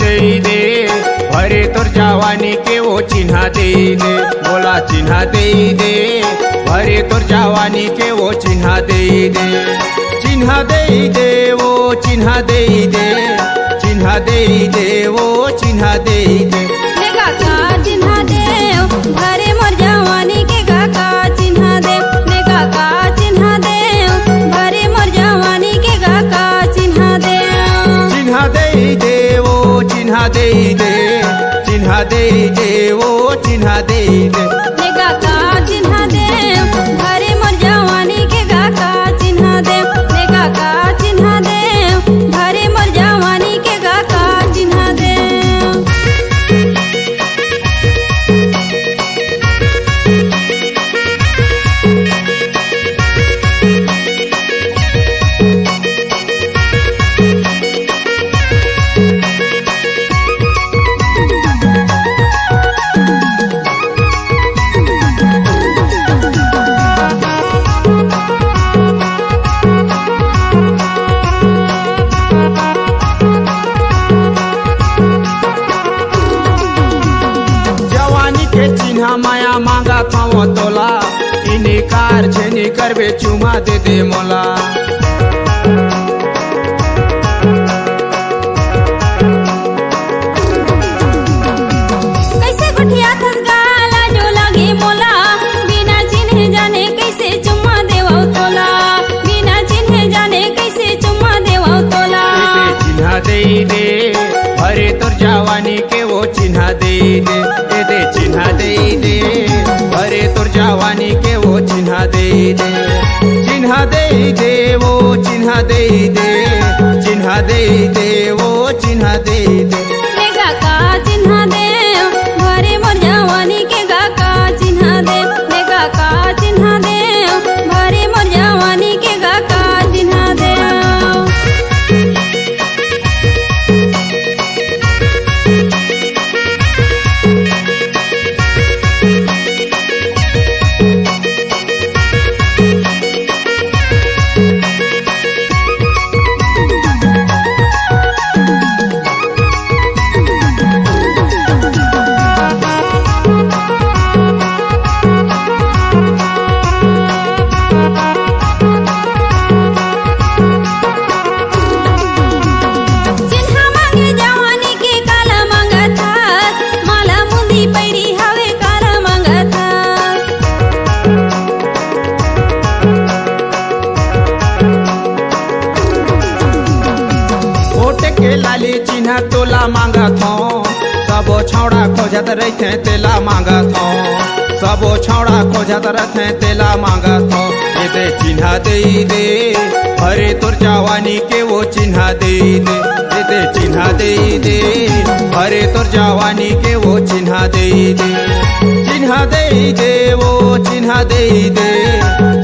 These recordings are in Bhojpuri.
दे दे भरे तोर जवानी के वो चिन्हा दे दे बोला चिन्हा दे दे भरे तोर जवानी के वो चिन्हा दे दे चिन्हा दे दे वो चिन्हा दे दे चिन्हा दे दे वो चिन्हा दे दे काका चिन्हा दे भरे मोर जवानी के काका चिन्हा दे काका चिन्हा दे भरे मोर जवानी के काका चिन्हा दे चिन्हा दे दे वो चिन्हा दे दे चिन्हा दे दे वो चिन्हा दे दे काका चिन्हा दे भरे मोर जवानी के काका चिन्हा दे काका चिन्हा दे भरे मोर जवानी के काका चिन्हा दे जवानी के चिन्हा माया मांगा पाओ तोला इनकार छेनी करबे चुमा दे दे मोला कैसे गुठिया थस गाला जो लागे मोला बिना चिन्हे जाने कैसे चुम्मा देवौ तोला बिना चिन्हे जाने कैसे चुम्मा देवौ तोला चिन्हा दे दे अरे तोर जवानी के वो चिन्हा दे दे चिन्हा दे दे अरे तोर जवानी के वो चिन्हा दे दे चिन्हा दे दे वो चिन्हा दे दे चिन्हा दे दे वो चिन्हा दे दे काका चिन्हा दे भरे मोर जवानी के काका चिन्हा दे काका चिन्हा दे भरे मोर जवानी के काका चिन्हा दे चिन्हा मांगे जवानी के काला मांगत हस माला मुंदी पैरी हवे काला मांगत हस होट के लाली चिन्हा तोला मांगा थो सबो छौड़ा खोजत रहते तेला मांगा थो सबो छौड़ा खोजत रहते तेला मांगा थो ये दे चिन्हा दे दे अरे तोर जवानी के वो चिन्हा दे दे ये दे चिन्हा दे दे अरे तोर जवानी के वो चिन्हा दे दे चिन्हा दे दे वो चिन्हा दे दे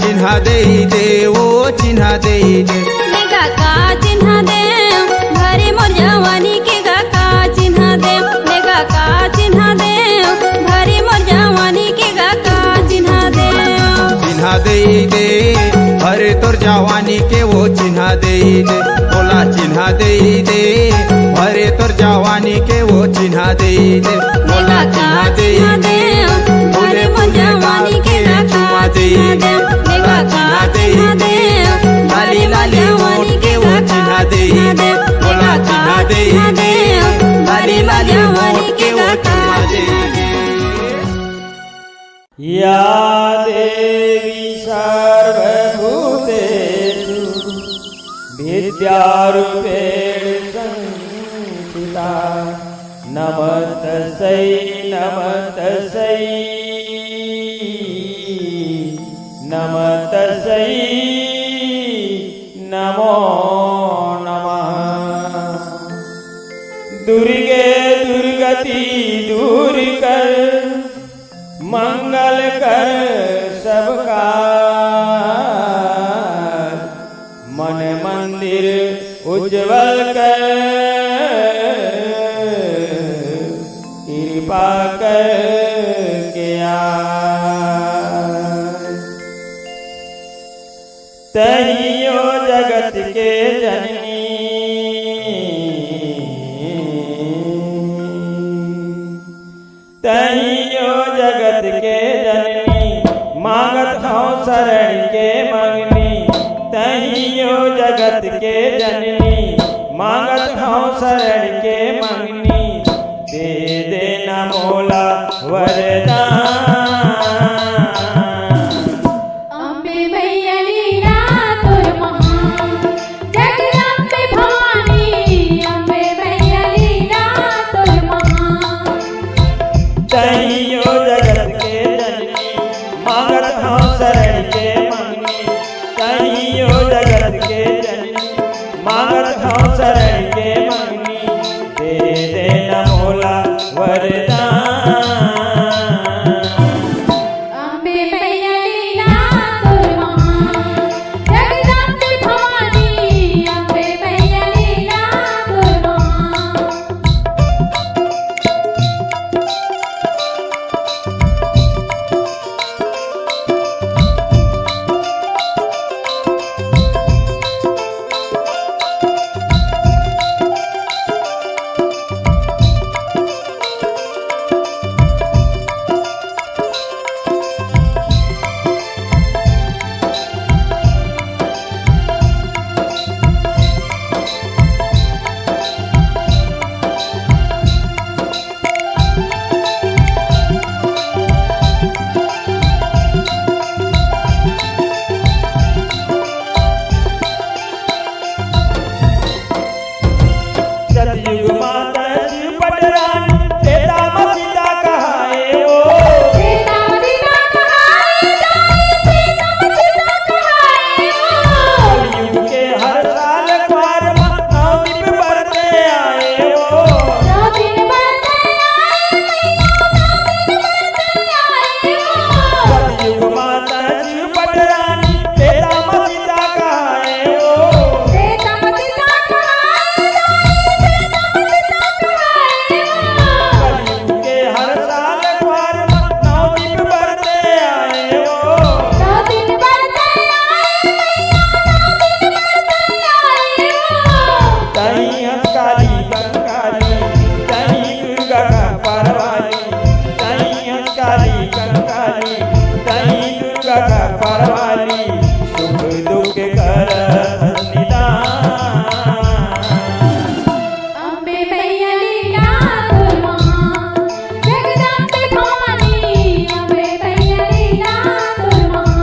चिन्हा दे दे वो चिन्हा दे दे काका चिन्हा दे भरे मोर जवानी के काका चिन्हा दे काका चिन्हा दे भरे मोर जवानी के काका चिन्हा दे चिन्हा दे दे अरे तोर जवानी के वो चिन्हा दे दे बोला चिन्हा दे दे अरे तोर जवानी के वो चिन्हा दे दे बोला चिन्हा दे दे बोले मोर जवानी के चुमा दे बोला चिन्हा दे दे लाली लाली मोर के वो चिन्हा दे दे बोला चिन्हा दे दे लाली लाली मोर के वो चुमा दे या देवी सर्वभूतेषु विद्यारूपेण संस्थिता नमस्तस्यै नमस्तस्यै नमस्तस्यै नमो नमः दुर्गे दुर्गति दूर कर मंगल कर सबका मन मंदिर उज्जवल कर कृपा कर के तहियो जगत के जननी जगत के जननी मांगत हूँ शरण के मंगनी दे देना मोला वरदान। अम्बे मैया लीला तोर महान जगदम्बे भवानी अम्बे मैया लीला तोर महान। तहियो जगत के जननी मांगत हूँ शरण के मंगनी तहियो जगत के जननी मांगत हूँ शरण के मंगनी दे देना मोला वरदान। अम्बे मैया लीला तोर महान जगदम्बे भवानी अम्बे मैया लीला तोर महान। सतयुग माता शिव पटरानी तेरा मसीता कहाए ओ सीता मसीता कहाए जाए सीता मसीता कहाए ओ। कलयुग के हर साल द्वार नवदीप बरते आए ओ नौ दिन बरते आए मैया नौ दिन बरते आए ओ। सतयुग माता शिव पटरानी तेरा मसीता कहाए ओ सीता मसीता कहाए जाए सीता मसीता कहाए ओ। कलयुग के हर साल द्वार नवदीप बरते आए ओ नौ दिन बरते आए मैया नौ दिन बरते आए ओ। तहीं हंसकाली कंकाली तहीं दुर्गा का परवाली तहीं हंसकाली कंकाली तहीं दुर्गा का परवाली सुख दुख कर निदान। अम्बे मैया लीला तोर महान जगदम्बे भवानी अम्बे मैया लीला तोर महान।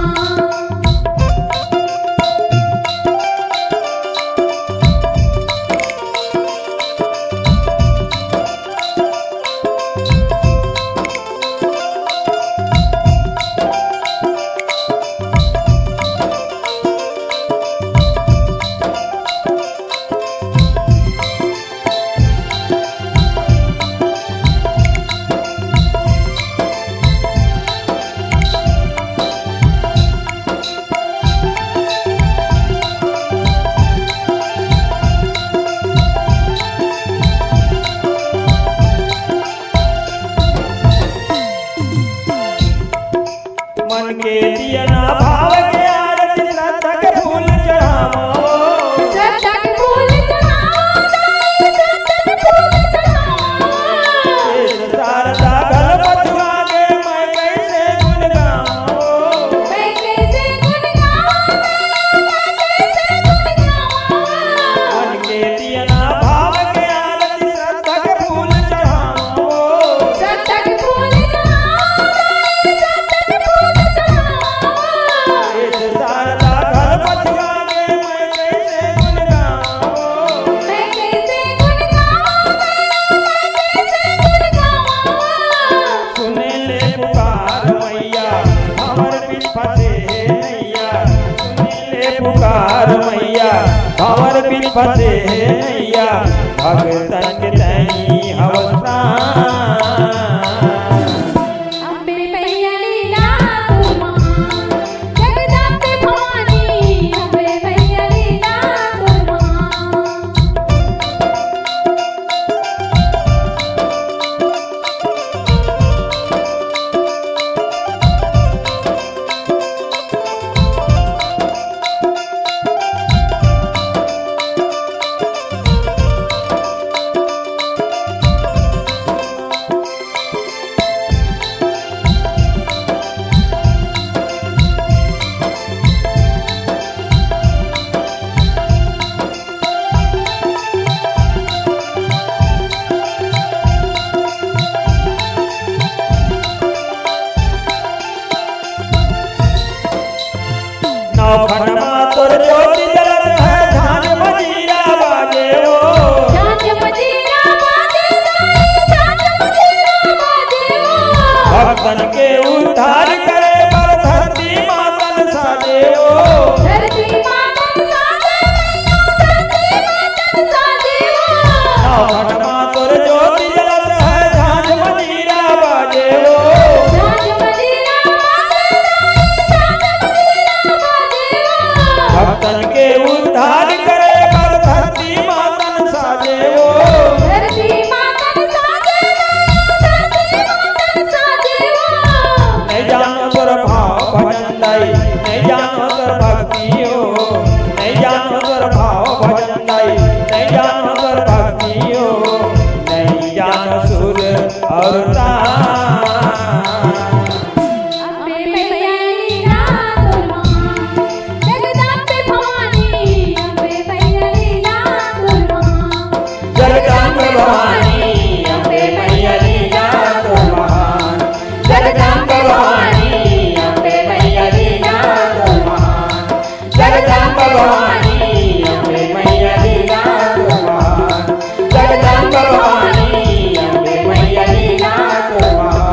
मन के दिया ना भाव के आरती श्रद्धा के फूल चढ़ावो श्रद्धा के फूल चढ़ाओ जाए श्रद्धा के फूल चढ़ाओ। शेष शारदा गल पछुआ के मैं कैसे गुण गाऊं मैं कैसे गुण गाऊं मैं कैसे गुण गाऊं। मन के दिया ना भाव के आरती श्रद्धा के फूल चढ़ावो श्रद्धा के फूल चढ़ाओ जाए श्रद्धा के फूल चढ़ाओ। शेष शारदा गल पछुआ के मैं कैसे गुण गाऊं मैं कैसे गुण गाऊं मैं कैसे गुण गाऊं। सुने ले पुकार मैया हमर बीच फंसे है नैया सुने ले पुकार मैया हमर बीच फंसे है नैया भगतन के तई अवसान। अम्बे मैया लीला तोर महान जगदम्बे भवानी अम्बे मैया लीला तोर महान। भक्तन के उद्धार करे बर धरती मातन साजे वो धरती मातन साजे वो धरती मातन साजे वो नहीं जानो तोर भाव भजन दाई नहीं जानो तोर भक्तियो नहीं जानो तोर भाव भजन दाई नहीं जानो तोर भक्तियो नहीं जानो सुर और तान अम्बे मैया लीला तोर महान जगदम्बे भवानी अम्बे मैया लीला तोर महान जगदम्बे भवानी अम्बे मैया लीला तोर महान जगदम्बे भवानी अम्बे मैया लीला तोर महान जगदम्बे भवानी अम्बे मैया लीला तोर महान जगदम्बे भवानी अम्बे मैया लीला तोर महान।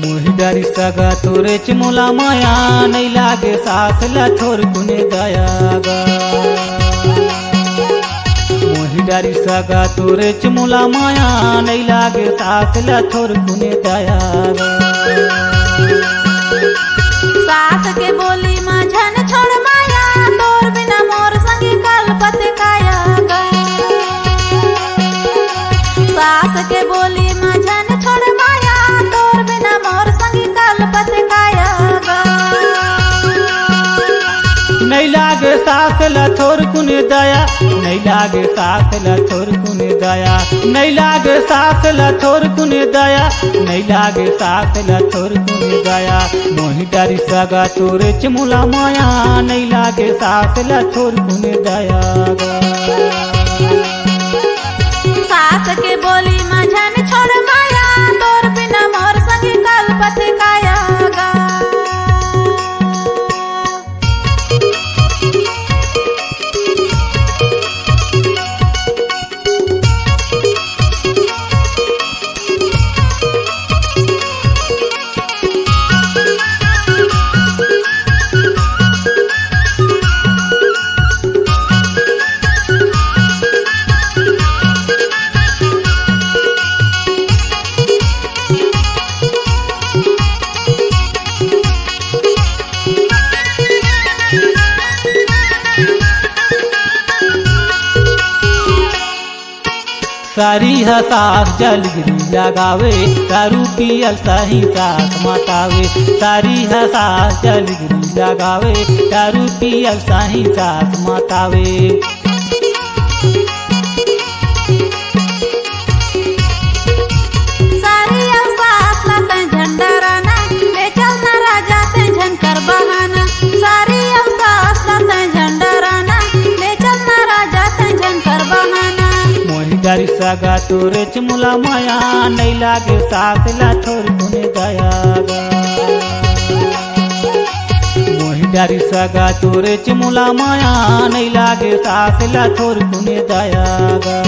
मोहि डारी सगा तोरे चिमुला माया नहीं लागे साथ ला थोर कुने दयागा मोहि डारी सगा तोरे चिमुला माया नहीं लागे साथ ला थोर कुने दयागा सास के बोली माझन छोड़ माया तोर बिना मोर संगी कलपत काया गा सास के बोली माझन छोड़ माया तोर बिना मोर संगी कलपत काया गा नहीं लागे साथ ला थोर कुने दया नहीं लागे साथ ला थोर कुने दया नहीं लागे साथ ला थोर कुने दया नहीं लागे साथ ला थोर कुने दया मोहि डारी सगा तोरे चिमुला माया नहीं लागे साथ ला थोर कुने दया सास के बोली माझन छोड़ माया तोर बिना मोर संगी कलपत काया गा सारी हसास जलगिरी लगावे दारू पियल सही सास मतावे सारी हसास जलगिरी लगावे दारू पियल सही सास मतावे सारी अवसास ला तै झंडा राना ले चलना राजा तै झंकर बहाना सारी अवसास ला तै झंडा राना ले चलना राजा तै झंकर बहाना मोहि डारी सगा तोरे चिमुला माया नहीं लागे साथ ला थोर कुने दयागा मोहि डारी सगा तोरे चिमुला माया नहीं लागे साथ ला थोर कुने दयागा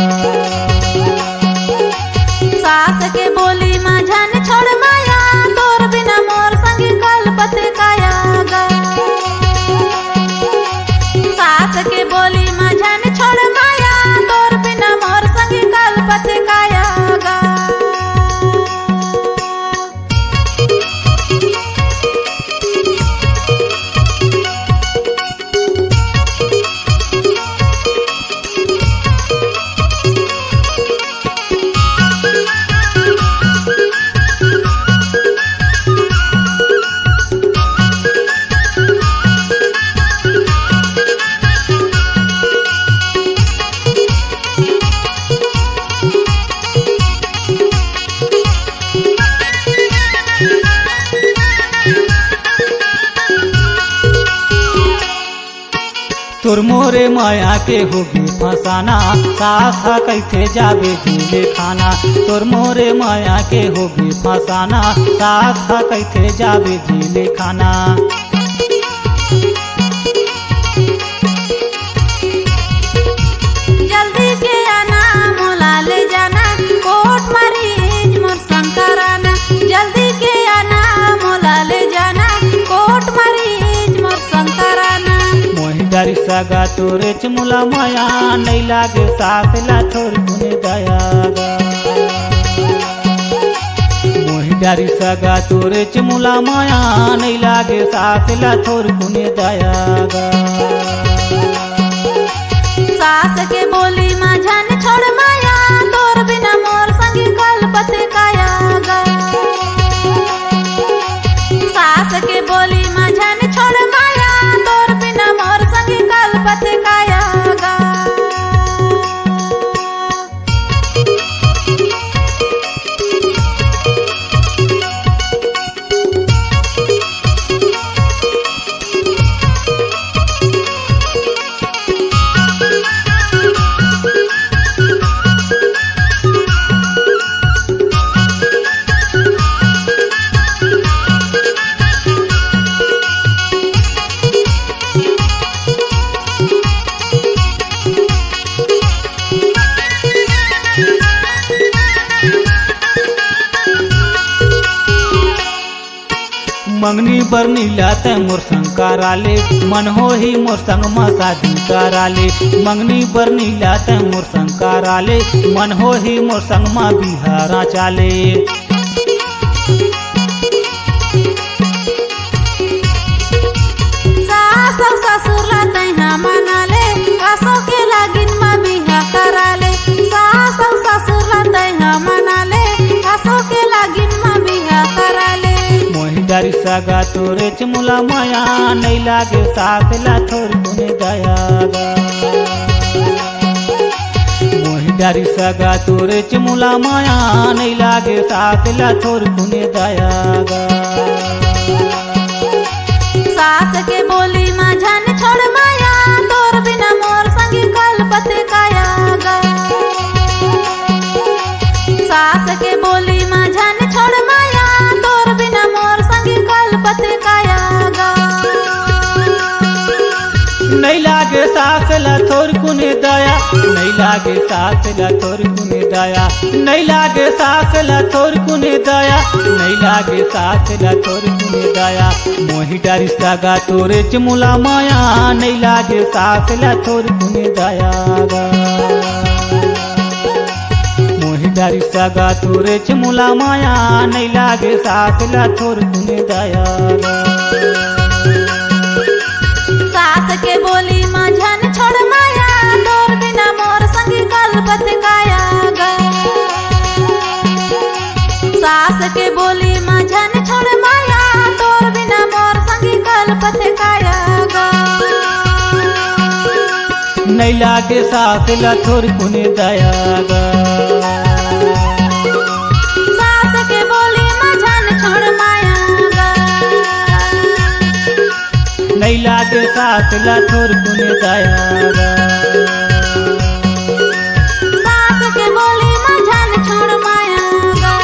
सास के बोली माझन छोड़ माया तोर बिना मोर संगी कलपत काया गा सास के बोली माझन छोड़ माया तोर बिना मोर संगी कलपत काया गा तोर मोरे माया के होगी फसाना सास कैसे जाबे झूले खाना तोर मोरे माया के होगी फसाना सास कैसे जाबे झूले खाना डारी सगा तोरे चमुला माया नहीं लागे सास ला थोर कुने दया गा मोहि डारी सगा तोरे चमुला माया नहीं लागे सास ला थोर कुने दया गा सास के बोली माझ्या ने छोड़ माया तोर बिना मोर संगी कल्पते काया गा सास के बोली माझ्या ने छोड़ माया तोर बिना मोर संगी कल्पते काया गा मंगनी बरनी लाते मोर संकाराले मन हो ही मोर संग मसादी कराले मंगनी बरनी लाते मोर संकाराले मन हो ही मोर संग मा बिहारा चाले सास ससुर लाते हैं मनाले आसो के लागिन मा बिहा कराले सास ससुर लाते हैं मनाले आसो के लागिन मा बिहा कराले मोहि डारी सगा तोरे चमुला माया नहीं लागे सास ला थोर कुने दया गा मोहि डारी सगा तोरे चमुला माया नहीं लागे सास ला थोर कुने दया गा सास के बोली माझ्या ने छोड़ माया तोर बिना मोर संगी कल्पते काया गा सास के बोली माझ्या ने छोड़ माया तोर बिना मोर संगी कल्पते काया गा नहीं लागे सास ला थोर कुने दया नहीं लागे सास ला थोर कुने दया नहीं लागे सास ला थोर कुने दया नहीं लागे सास ला थोर कुने दया मोहि डारी सगा तोरे चमुला माया नहीं लागे सास ला थोर कुने दया गा मोहि डारी सगा तोरे चमुला माया नहीं लागे सास ला थोर कुने दया गा सास के बोली माझ्या ने छोड़ माया तोर बिना मोर संगी कल्पते काया गा सास के बोली माझ्या ने छोड़ माया तोर बिना मोर संगी कल्पते काया गा नहीं लागे सास ला थोर कुने दया गा सास के बोली माझ्या ने छोड़ माया गा नहीं लागे सास ला थोर कुने दया गा सास के बोली माझ्या ने छोड़ माया गा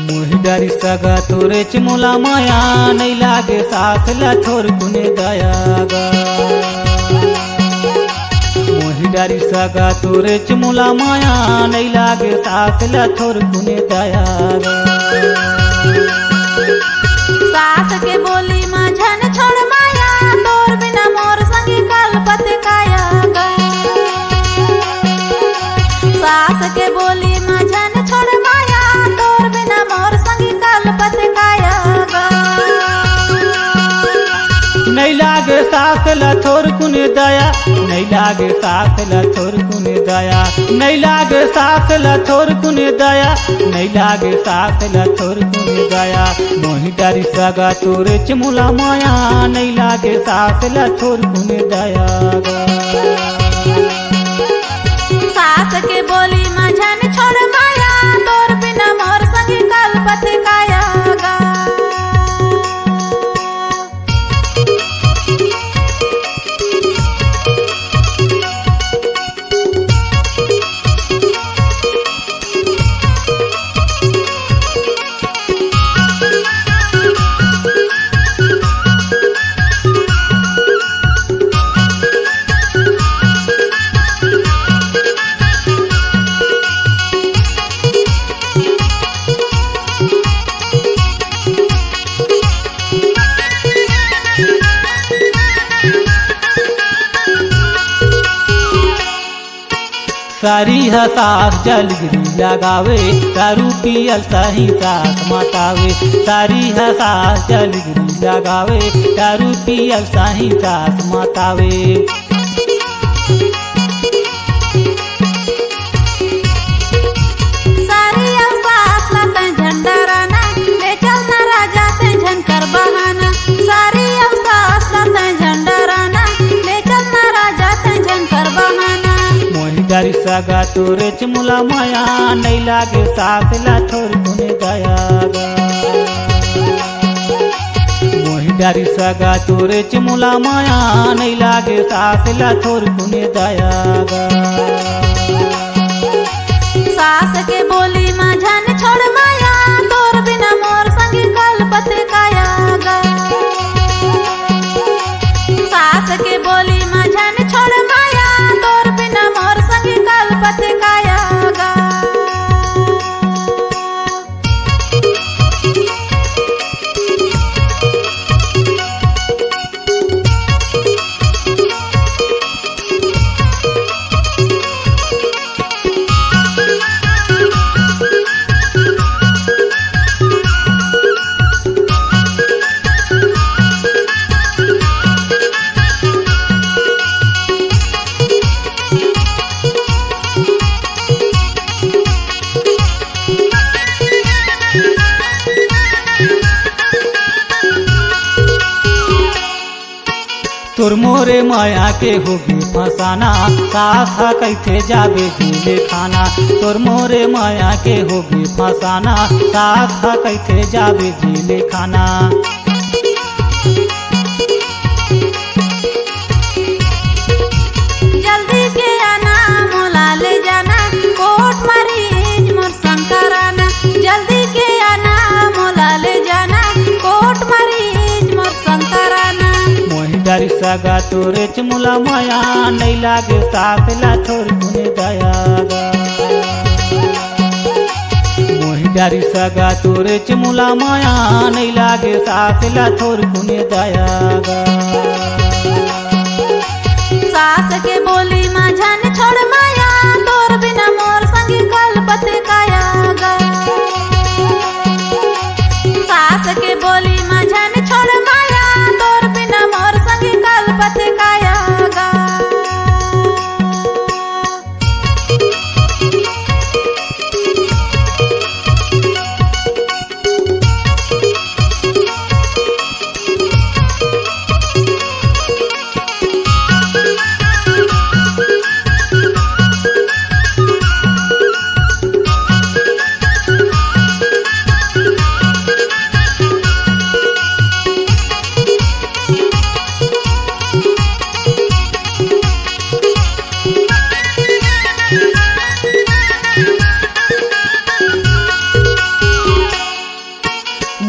मोहि डारी सगा तोरे चमुला माया नहीं लागे सास ला थोर कुने दया गा मोहि डारी सगा तोरे चमुला माया नहीं लागे सास ला थोर कुने दया गा सास के बोली माझ्या ने छोड़ माया तोर बिना मोर संगी कल्पते काया गा सास के बोली माझ्या ने छोड़ माया तोर बिना मोर संगी कल्पते काया गा नहीं लागे सास ला थोर कुने दया नहीं लागे सास ला थोर कुने दया नहीं लागे सास ला थोर कुने दया नहीं लागे सास ला थोर कुने दया मोहि डारी सगा तोरे चमुला माया नहीं लागे सास ला थोर कुने दया गा सास के बोली माझ्या ने छोड़ माया तोर बिना मोर संगी कल्पते काया गा सारी हसास जलगिरी लगावे दारू पियल सही सास मतावे सारी हसास जलगिरी लगावे दारू पियल सही सास मतावे सारी अवसास लाते झंडराना ले चलना राजा ते झनकर बहाना सारी अवसास लाते झंडराना ले चलना राजा ते झनकर बहाना मोही डारी सगा तोरे चमुला माया नहीं लागे सास ला थोर कुने दया मोही डारी सगा तोरे चमुला माया नहीं लागे सास ला थोर कुने दया सास के बोली माझा ने छोड़ माया तोर बिना मोर संगी कलपत काया गा सास के बोली माझा ने छोड़ माया तोर बिना मोर संगी कलपत काया गा तोर मोरे माया के होगी फसाना सास कैसे जाबे झूले खाना तोर मोरे माया के होगी फसाना सास कैसे जाबे झूले खाना जल्दी के आना मोला ले जाना कोट मरीज मोर शंकराना जल्दी के आना मोला ले जाना कोट मरीज मोर शंकराना मोही डारी सगा तोरे चमुला माया नहीं लागे सास ला थोर कुने दया मोही डारी सगा तोरे चमुला माया नहीं लागे सास ला थोर कुने दया सास के बोली माझा ने छोड़ माया तोर बिना मोर संगी कलपत काया गा सास के बोली माझा ने छोड़ माया तोर बिना मोर संगी कलपत काया गा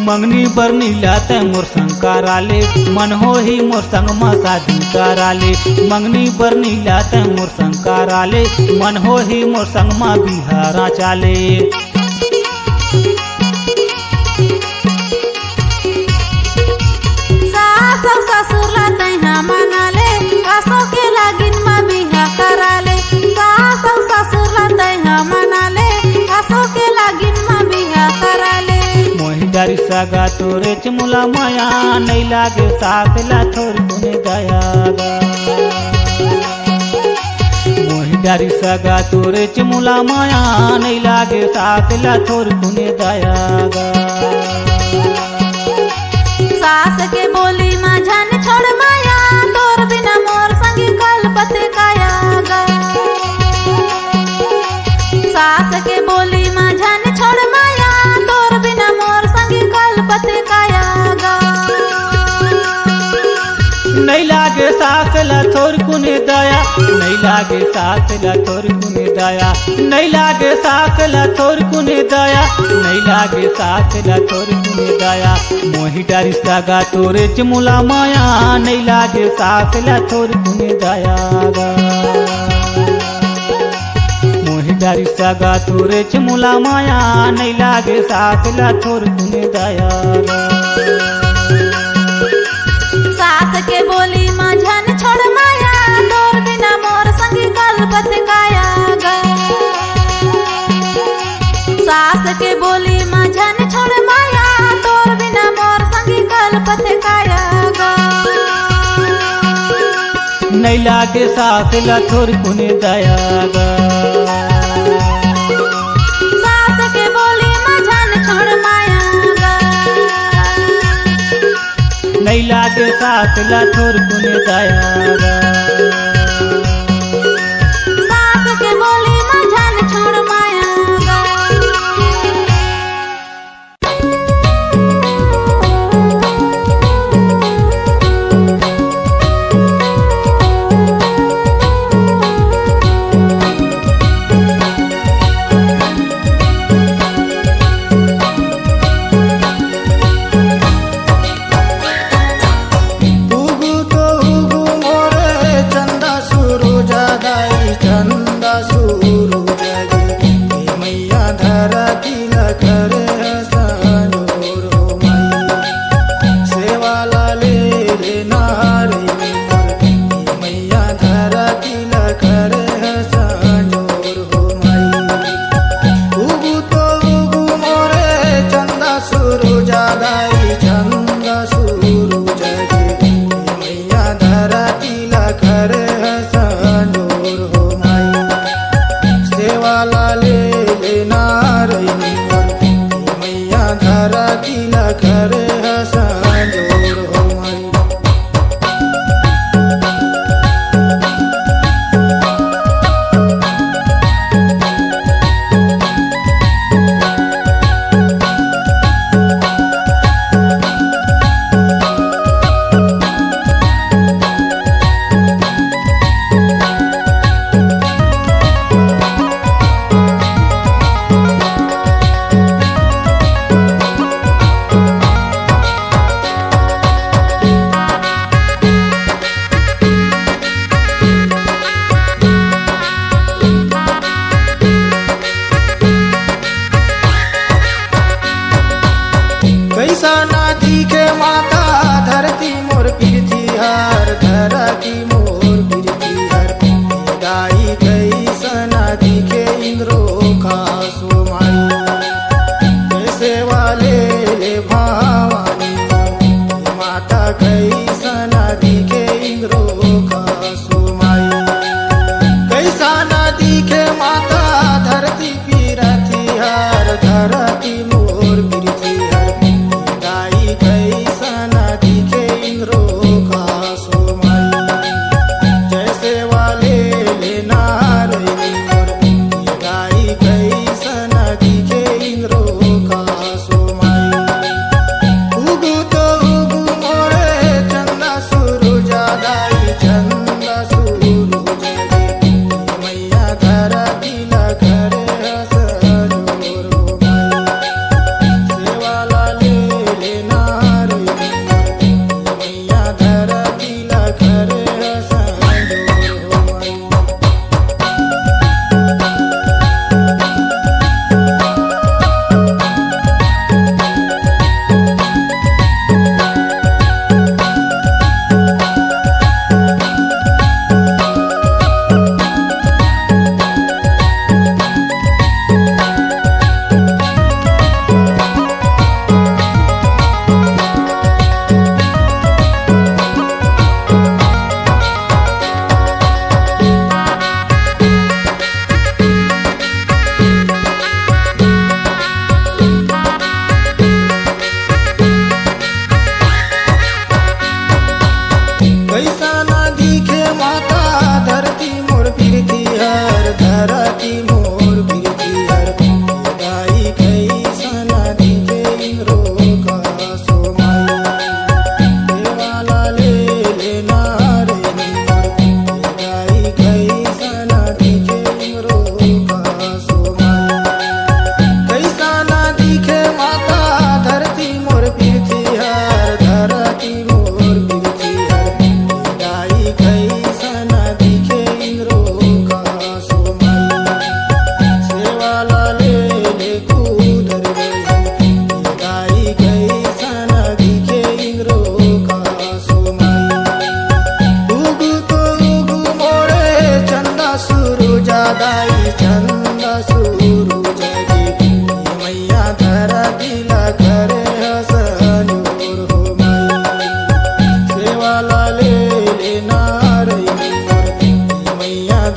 मंगनी बरनी लाते मोर संकाराले मन हो ही मोर संग मा शादी कराले मंगनी बरनी लाते मोर संकाराले मन हो ही मोर संग मा बिहारा चाले सास और ससुर लाते हैं मनाले आसो के लागिन मा बिहा कराले सास और ससुर लाते हैं मनाले आसो के लागिन मा बिहा कराले मोही डारी सगा तोरे चमुला माया नहीं लागे सास ला थोर कुने दया मोही डारी सगा तोरे चमुला माया नहीं लागे सास ला थोर कुने दया सास के बोली माझा ने छोड़ माया तोर बिना मोर संगी कलपत काया गा सास के बोली माझा ने छोड़ माया तोर बिना मोर संगी कलपत काया गा नहीं लागे सास ला थोर कुने दया नहीं लागे सास ला थोर कुने दया नहीं लागे सास ला थोर कुने दया नहीं लागे सास ला थोर कुने दया मोही डारी सगा तोरे चमुला माया नहीं लागे सास ला थोर कुने दया मोही डारी सगा तोरे चमुला माया नहीं लागे सास ला थोर कुने दया सास के बोली माझा ने छोड़ माया तोर बिना मोर संगी कलपत काया गा नहीं लागे सास लथुर कुन दया गा सास के बोली मझन छोड़ माया गा नहीं लागे सास लथुर कुन दया गा सास के बोली मझन छोड़ माया गा उगु तो उगु मोरे चंदा सुरु जादाई चंदा सुरु जगे हे मैया धरा तिला करे संजोर हो मैया सेवाला ले नारी मोर हे मैया धरा तिला करे संजोर हो मैया उगु तो उगु मोरे चंदा सुरु जादाई चंदा सुरु जगे हे मैया धरा तिला करे संजोर हो मैया सेवाला ले नारई मोर हे मैया धरा तिला करे संजोर हो मैया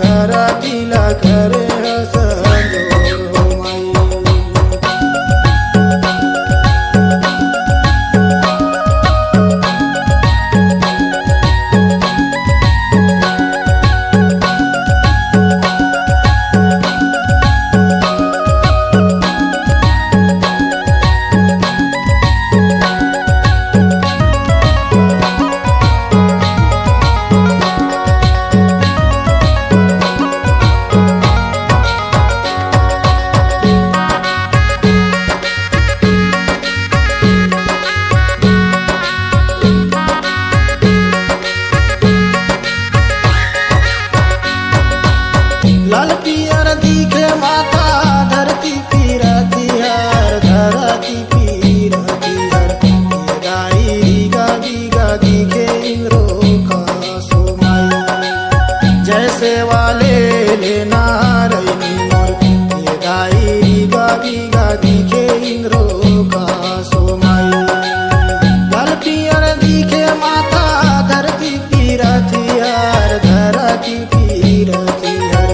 धरतीला खरे संजोर हो माई. लाल पियर दिखे माता धरती पीरती हर धरती पीरती हर. गाई गा बिगा दिखे इंद्रो का सोमाई. जैसे वाले लेना रही मोर. ये गाई गा बिगा दिखे इंद्रो का सोमाई. लाल पियर दिखे माता धरती पीरती हर धरती पीरती हर.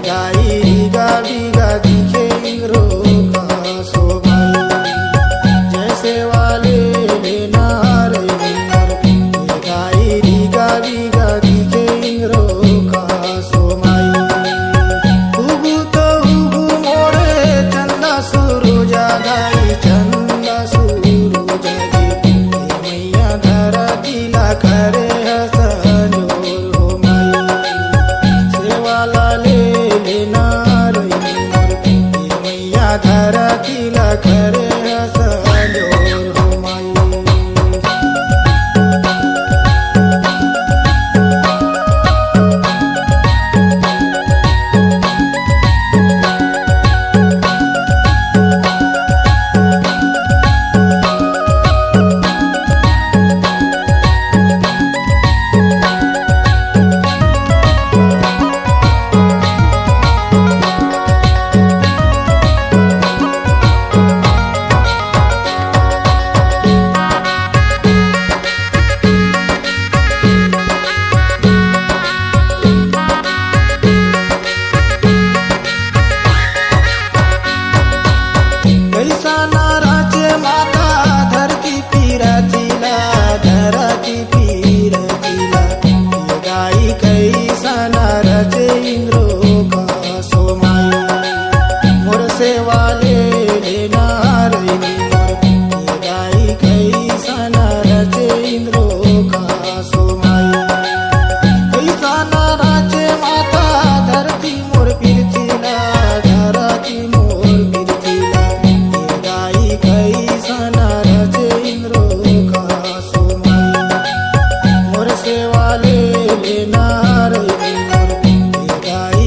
गाई गा बिगा दिखे इंद्रो का सोमाई. जैसे वाले लेना रही मोर. ये गाई गा बिगा दिखे इंद्रो का सोमाई. उगू तो उगू मोरे चंदा सुरुजा गाई चंदा सुरुजा गे. मैया धरतीला खरे संजोर हो माई. सेवाला लेना रही मोर. मैया धरतीला खरे संजोर हो माई. कैसा नाराचे माता धरती पीरतीला धरती पीरतीला. ये गाई कैसा नाराचे इंद्रो का सोमाई. मोर सेवाले लेना रही मोर. ये गाई कैसा नाराचे इंद्रो का सोमाई. कैसा नाराचे माता धरती मोर पीरतीला धरती मोर पीरतीला. गाई कैसा नाराचे इंद्रो का सोमाई. मोर सेवाले लेना रही मोर. गाई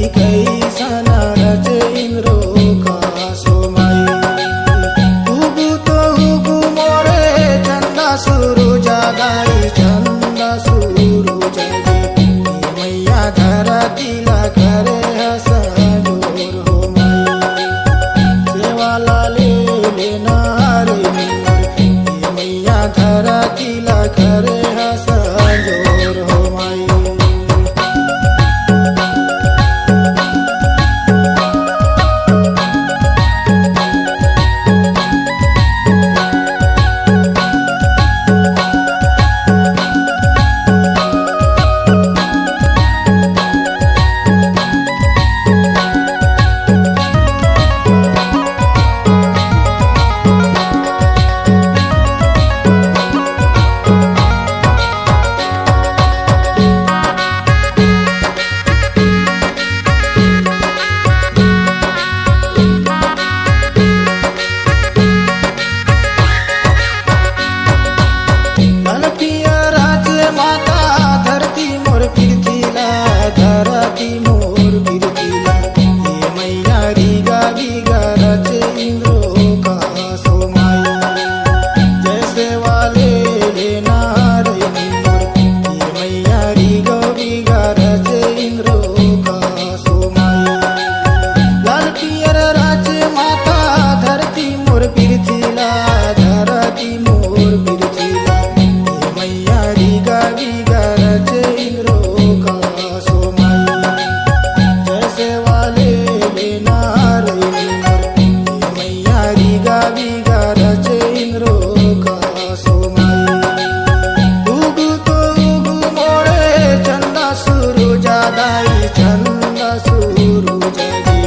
दाई चंद सूरज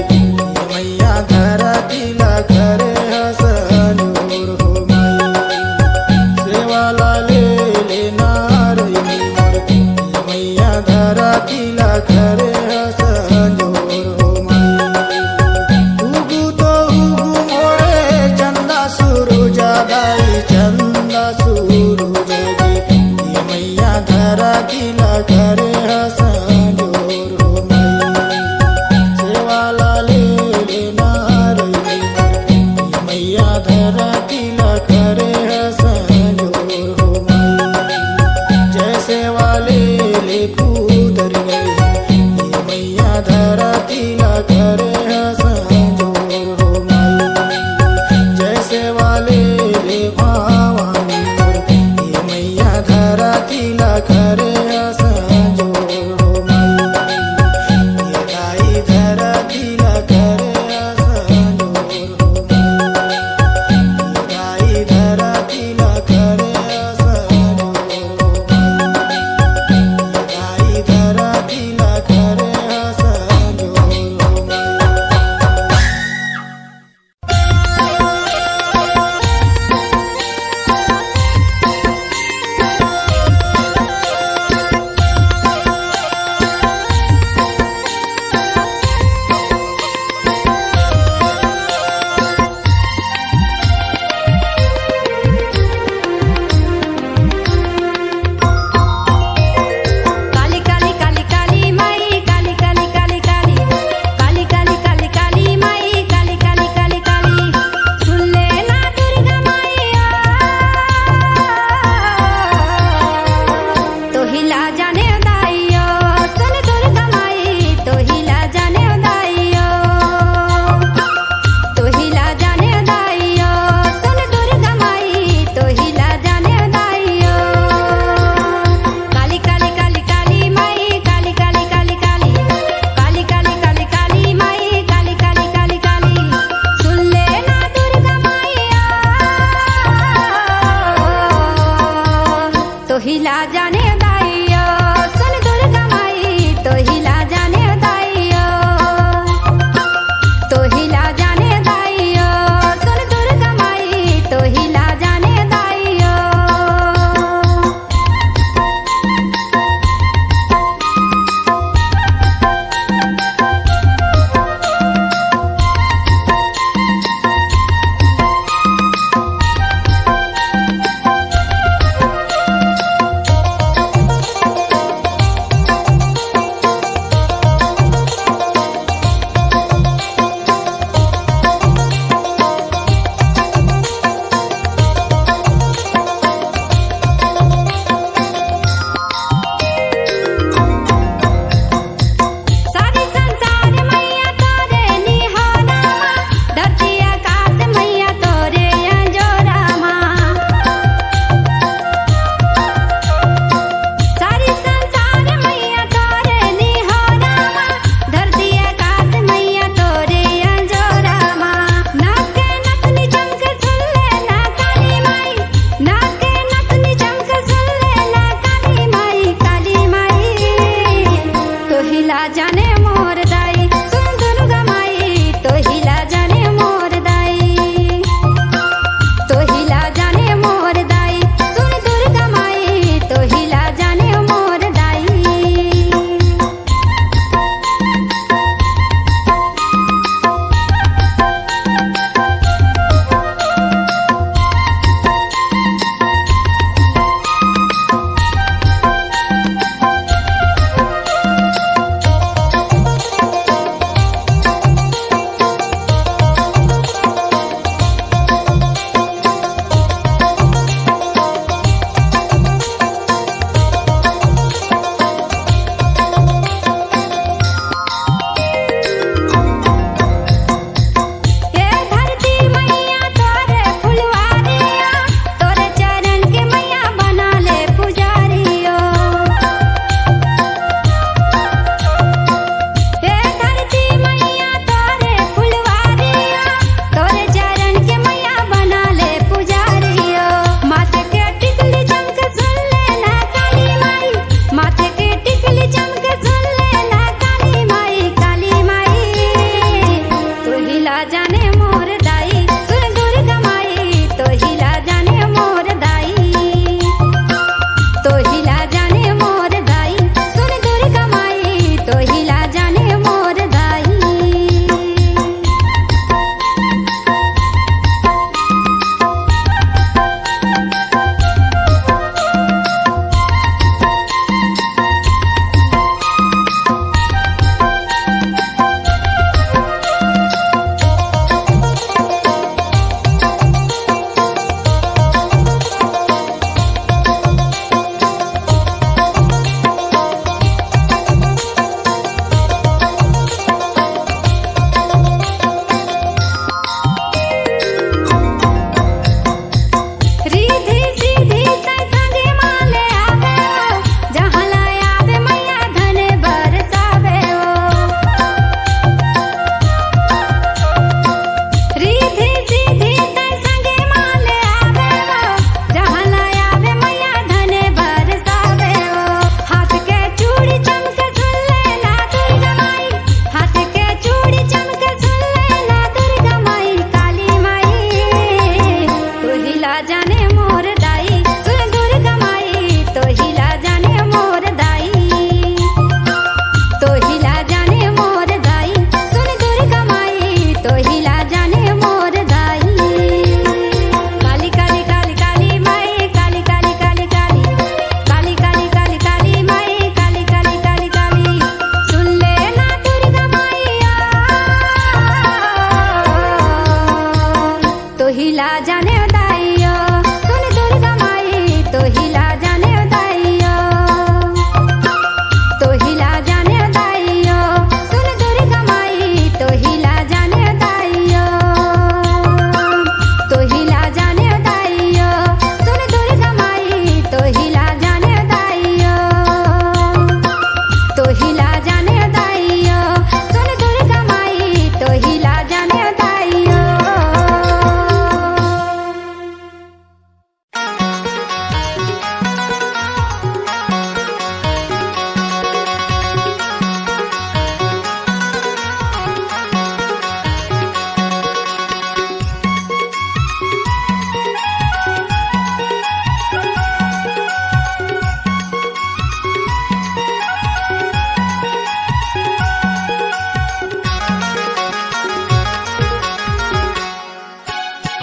जी मैया धरतीला करे हसनोर हो माई सेवाला ले लेनार मोर मैया धरतीला करे हसनोर हो माई उगु तो उगु मोरे चंदा सूरज दाई चंदा सूरज जी मैया धरतीला करे हसनोर हो माई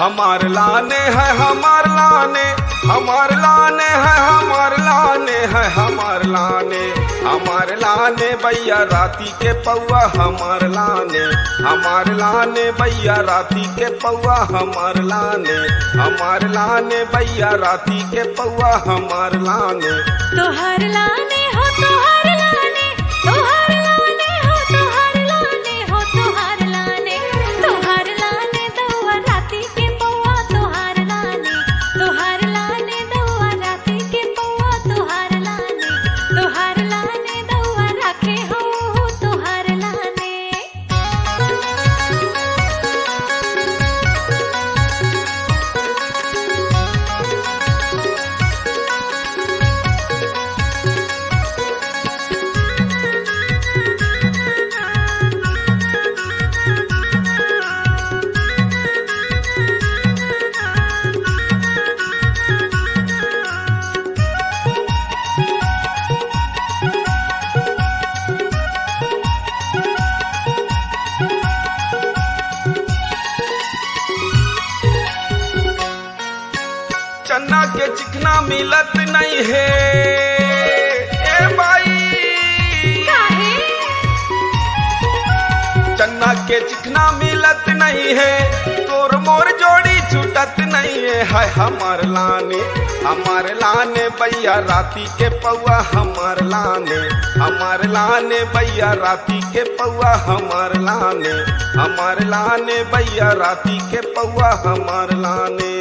हमार लाने है हमार लाने, हमार लाने है हमार लाने है हमार लाने, हमार लाने भैया राती के पौआ हमार लाने, हमार लाने भैया राती के पौआ हमार लाने, हमार लाने भैया राती के पौआ हमार लाने। तोहर लाने हो तोहर लाने, तोहर लाने हो तोहर लाने हो तोहर लाने, तोहर लाने दौआ राती के पौआ तोहर लाने, तोहर लाने दौआ राती के पौआ तोहर लाने, तोहर लाने दौआ राखे हो तोहर लाने। चन्ना के चिकना मिलत नहीं है ए भाई, काहे चन्ना के चिकना मिलत नहीं है, तोर मोर जोड़ी छूटत नहीं है हमार लाने, हमार लाने भैया राती के पौआ हमार लाने, हमार लाने भैया राती के पौआ हमार लाने, हमार लाने भैया राती के पौआ हमार लाने।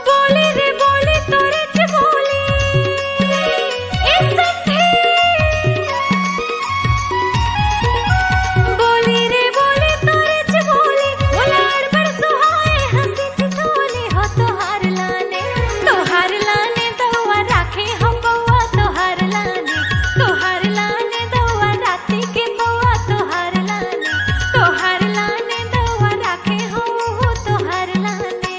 बोले रे बोले तोरे च बोले ए संगे, बोले रे बोले तोरे च बोले, बोलाड़ बड़ सुहाए हंसी ठिठोले हो तोहार लाने, तोहार लाने दौआ राखे हो पौआ तोहार लाने, तोहार लाने दौआ राती के पौआ तोहार लाने, तोहार लाने दौआ राखे हो तोहार लाने।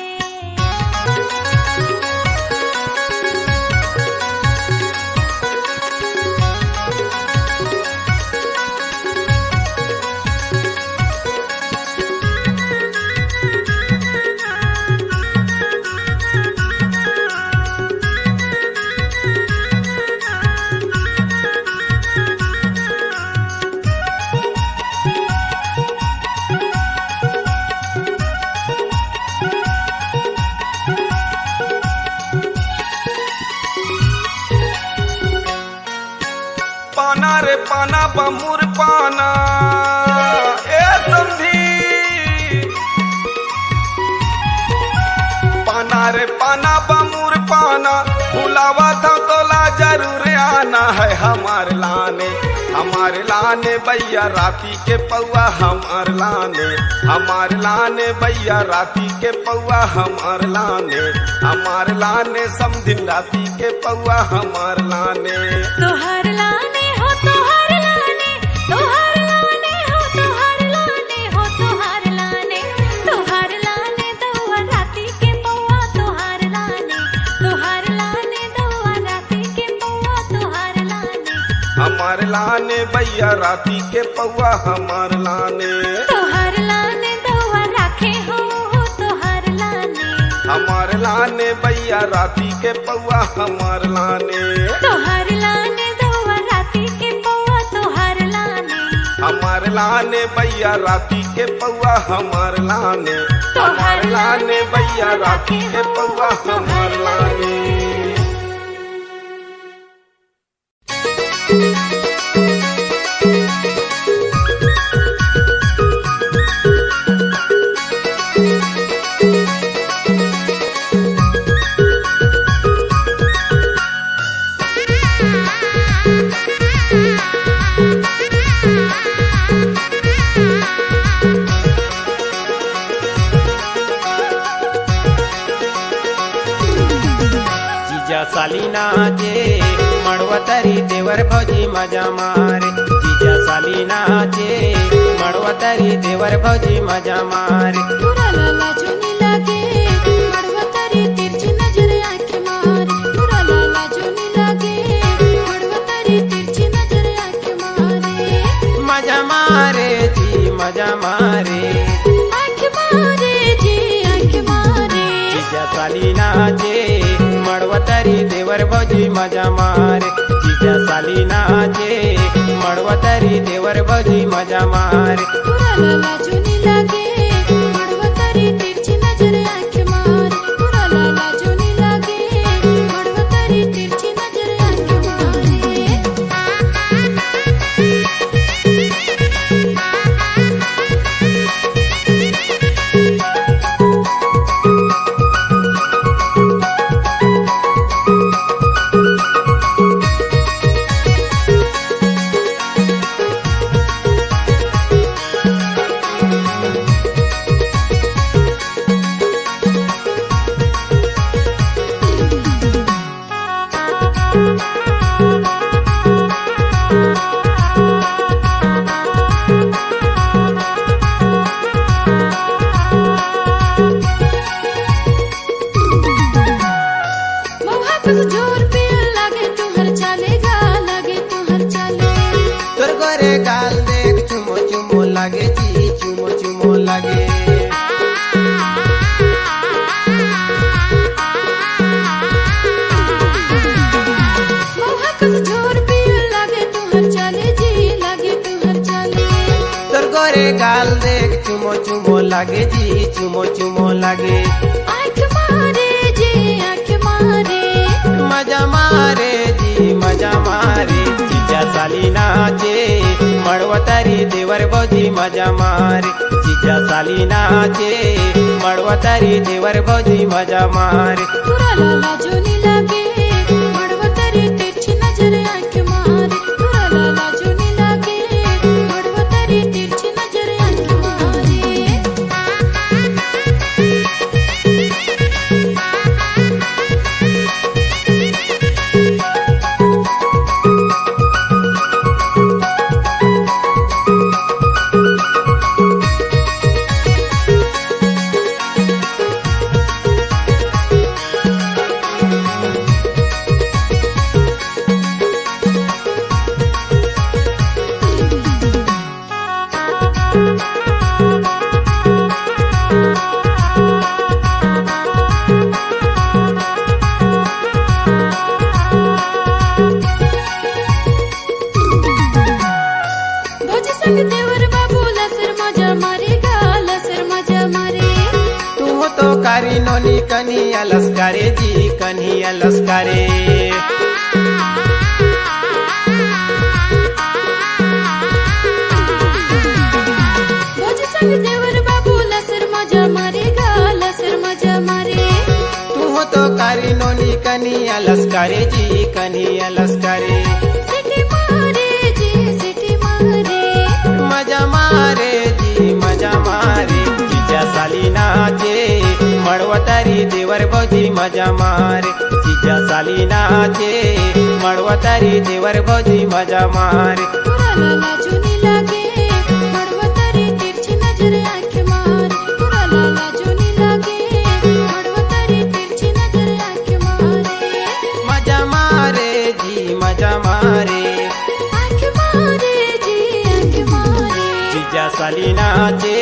पाना रे पाना बमुर पाना ए समधी, पाना रे पाना बमुर पाना, बुलावा था तोला जरूर आना है हमार लाने, हमार लाने भैया राती के पौआ हमार लाने, हमार लाने भैया राती के पौआ हमार लाने, हमार लाने समधिन राती के पौआ हमार लाने। तोहार लाने हो तोहार लाने, तोहार लाने हो तोहार लाने हो तोहार लाने, तोहार लाने दौआ राती के पौआ तोहार लाने, तोहार लाने दौआ राती के पौआ तोहार लाने, हमार लाने भैया राती के पौआ हमार लाने, तोहार लाने दौआ राखे हो तोहार लाने, हमार लाने भैया राती के पौआ हमार लाने, तोहार लाने दौआ राती के पौआ तोहार लाने, हमार लाने भैया राती के पौआ हमार लाने, हमार लाने भैया राती के पौआ हमार लाने। जीजा साली नाचे मड़वतरी देवर भौजी मजा मारे जीजा साली नाचे मड़वतरी देवर भौजी मजा मारे पूरा लाला चुनी लागे मड़वतरी तिरछी नजर आंखें मारे पूरा लाला चुनी लागे मड़वतरी तिरछी नजर आंखें मारे मजा मारे जी मजा मारे आंखें मारे जी आंखें मारे जीजा साली नाचे मड़वतरी देवर भौजी मजा मारे जीजा साली नाचे मड़वतरी देवर भौजी मजा मारे पूरा लाला चुनी लागे मड़वतरी तिरछी नजर आंखें मारे पूरा लाला चुनी लागे मड़वतरी तिरछी नजर आंखें मारे मौहा कुछ जोर पे लागे तू हर चालेगा लागे तू हर चाले तोर गोरे गाल देख चुमो चुमो लागे जी चुमो चुमो लागे मौहा कुछ जोर पे लागे तू हर चाले जी लागे तू हर चाले तोर गोरे गाल देख चुमो चुमो लागे जी चुमो चुमो लागे आंख मारे जी आंख मारे मजा मारे जी मजा मारे जीजा साली नाचे मड़वतरी देवर भौजी मजा मारे जीजा साली नाचे मड़वतरी देवर भौजी मजा मारे पूरा लाला चुनी लागे मड़वतरी तिरछी नजर आंख मारे पूरा लाला चुनी लागे मड़वतरी तिरछी नजर आंख मारे भौजी संग देवर बाबू लसर मजा मारेगा लसर मजा मारे तू हो तो कारी नोनी कन्हिया लस्कारे जी कन्हिया लस्कारे भौजी संग देवर बाबू लसर मजा मारेगा लसर मजा मारे तू हो तो कारी नोनी कन्हिया लस्कारे जी कन्हिया लस्कारे सिटी मारे जी सिटी मारे मजा मारे जी मजा मारे जीजा साली नाचे मड़वतरी देवर भौजी मजा मारे जीजा साली नाचे मड़वतरी देवर भौजी मजा मारे पूरा लाला चुनी लागे मड़वतरी तिरछी नजर आंख मारे पूरा लाला चुनी लागे मड़वतरी तिरछी नजर आंख मारे मजा मारे जी मजा मारे आंख मारे जी आंख मारे जीजा साली नाचे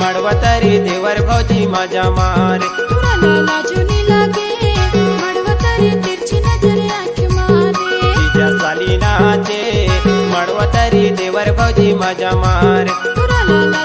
मड़वतरी देवर भौजी मजा मारे पूरा लाला चुनी लागे मड़वतरी तिरछी नजर आंख मारे जीजा साली नाचे मड़वतरी देवर भौजी मजा मारे पूरा लाला